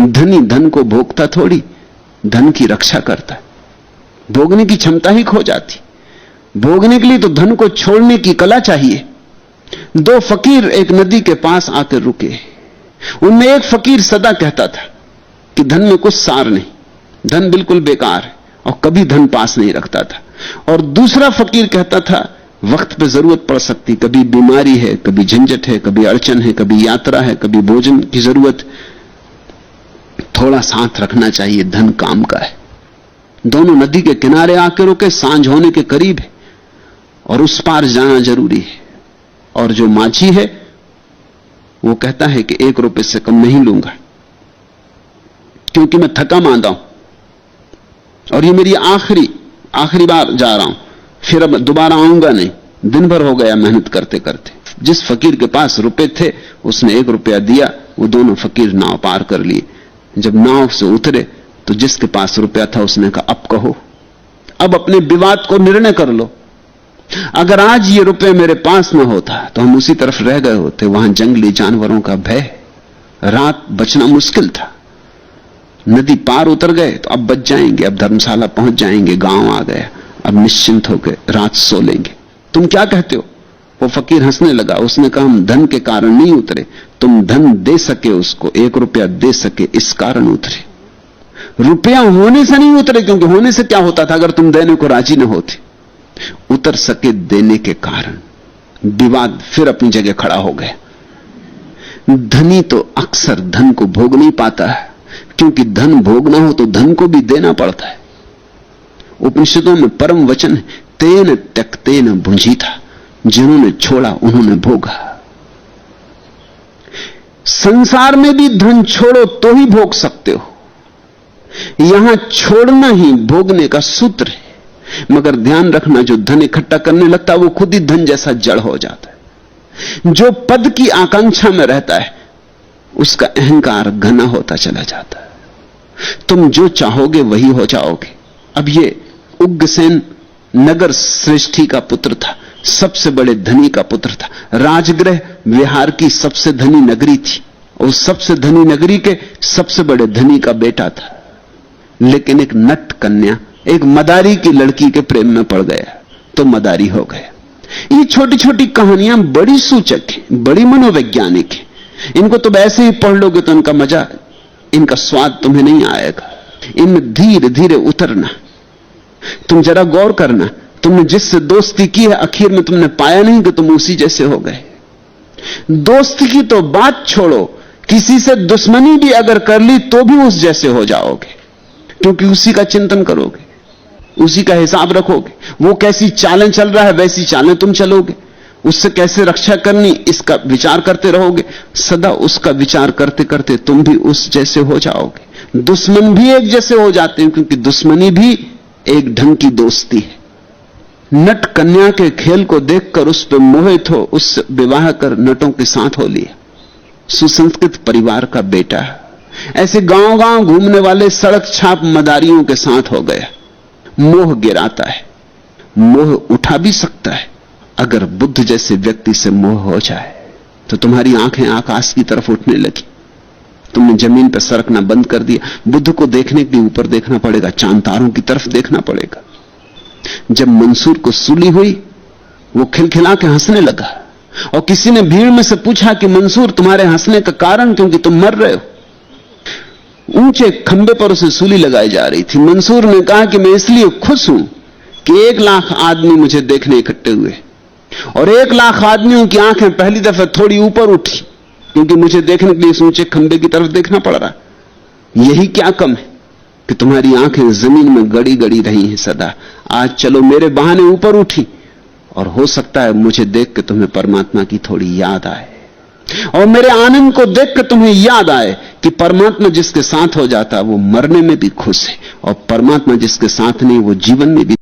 धनी धन को भोगता थोड़ी, धन की रक्षा करता है। भोगने की क्षमता ही खो जाती। भोगने के लिए तो धन को छोड़ने की कला चाहिए। दो फकीर एक नदी के पास आकर रुके। उनमें एक फकीर सदा कहता था कि धन में कुछ सार नहीं, धन बिल्कुल बेकार है, और कभी धन पास नहीं रखता था। और दूसरा फकीर कहता था वक्त पे जरूरत पड़ सकती, कभी बीमारी है, कभी झंझट है, कभी अड़चन है, कभी यात्रा है, कभी भोजन की जरूरत, थोड़ा साथ रखना चाहिए, धन काम का है। दोनों नदी के किनारे आकर रुके। सांझ होने के करीब है और उस पार जाना जरूरी है। और जो माझी है वो कहता है कि 1 रुपए से कम नहीं लूंगा, क्योंकि मैं थका मांदा हूं और ये मेरी आखिरी बार जा रहा हूं, फिर अब दोबारा आऊंगा नहीं। दिन भर हो गया मेहनत करते करते। जिस फकीर के पास रुपए थे उसने 1 रुपया दिया। वो दोनों फकीर नाव पार कर लिए। जब नाव से उतरे तो जिसके पास रुपया था उसने कहा अब कहो, अब अपने विवाद को निर्णय कर लो। अगर आज ये रुपये मेरे पास न होता तो हम उसी तरफ रह गए होते। वहां जंगली जानवरों का भय, रात बचना मुश्किल था। नदी पार उतर गए तो अब बच जाएंगे, अब धर्मशाला पहुंच जाएंगे, गांव आ गया, अब निश्चिंत होकर रात सो लेंगे। तुम क्या कहते हो? वो फकीर हंसने लगा। उसने कहा हम धन के कारण नहीं उतरे, तुम धन दे सके, उसको 1 रुपया दे सके, इस कारण उतरे। रुपया होने से नहीं उतरे, क्योंकि होने से क्या होता था अगर तुम देने को राजी न होते। उतर सके देने के कारण। विवाद फिर अपनी जगह खड़ा हो गया। धनी तो अक्सर धन को भोग नहीं पाता है, क्योंकि धन भोगना हो तो धन को भी देना पड़ता है। उपनिषदों में परम वचन है, तेन त्यक्तेन भुंजीता, जिन्होंने छोड़ा उन्होंने भोगा। संसार में भी धन छोड़ो तो ही भोग सकते हो। यहां छोड़ना ही भोगने का सूत्र है। मगर ध्यान रखना, जो धन इकट्ठा करने लगता है वो खुद ही धन जैसा जड़ हो जाता है। जो पद की आकांक्षा में रहता है उसका अहंकार घना होता चला जाता है। तुम जो चाहोगे वही हो जाओगे। अब ये उग्रसेन नगर श्रेष्ठी का पुत्र था, सबसे बड़े धनी का पुत्र था। राजगृह विहार की सबसे धनी नगरी थी, और सबसे धनी नगरी के सबसे बड़े धनी का बेटा था। लेकिन एक नट कन्या, एक मदारी की लड़की के प्रेम में पड़ गया तो मदारी हो गया। ये छोटी छोटी कहानियां बड़ी सूचक हैं, बड़ी मनोवैज्ञानिक हैं। इनको तो ऐसे ही पढ़ लोगे तो इनका मजा, इनका स्वाद तुम्हें नहीं आएगा। इनमें धीरे धीरे उतरना। तुम जरा गौर करना, तुमने जिससे दोस्ती की है आखिर में तुमने पाया नहीं कि तुम उसी जैसे हो गए। दोस्ती की तो बात छोड़ो, किसी से दुश्मनी भी अगर कर ली तो भी उस जैसे हो जाओगे, क्योंकि उसी का चिंतन करोगे, उसी का हिसाब रखोगे। वो कैसी चालें चल रहा है वैसी चालें तुम चलोगे। उससे कैसे रक्षा करनी इसका विचार करते रहोगे। सदा उसका विचार करते करते तुम भी उस जैसे हो जाओगे। दुश्मन भी एक जैसे हो जाते हैं, क्योंकि दुश्मनी भी एक ढंग की दोस्ती है। नट कन्या के खेल को देखकर उस पर मोहित हो, उससे विवाह कर नटों के साथ हो लिया। सुसंस्कृत परिवार का बेटा ऐसे गांव गांव घूमने वाले सड़क छाप मदारियों के साथ हो गया। मोह गिराता है, मोह उठा भी सकता है। अगर बुद्ध जैसे व्यक्ति से मोह हो जाए तो तुम्हारी आंखें आकाश की तरफ उठने लगी। तुमने जमीन पर सरकना बंद कर दिया। बुद्ध को देखने के लिए ऊपर देखना पड़ेगा, चांद तारों की तरफ देखना पड़ेगा। जब मंसूर को सूली हुई वो खिलखिला के हंसने लगा, और किसी ने भीड़ में से पूछा कि मंसूर तुम्हारे हंसने का कारण, क्योंकि तुम मर रहे हो। ऊंचे खंबे पर उसे सूली लगाई जा रही थी। मंसूर ने कहा कि मैं इसलिए खुश हूं कि 1 लाख आदमी मुझे देखने इकट्ठे हुए, और 1 लाख आदमियों की आंखें पहली दफा थोड़ी ऊपर उठी, क्योंकि मुझे देखने के लिए इस ऊंचे खंबे की तरफ देखना पड़ रहा। यही क्या कम है कि तुम्हारी आंखें जमीन में गड़ी गड़ी रही हैं सदा। आज चलो मेरे बहाने ऊपर उठी, और हो सकता है मुझे देख के तुम्हें परमात्मा की थोड़ी याद आए, और मेरे आनंद को देख के तुम्हें याद आए कि परमात्मा जिसके साथ हो जाता है वो मरने में भी खुश है, और परमात्मा जिसके साथ नहीं वो जीवन में भी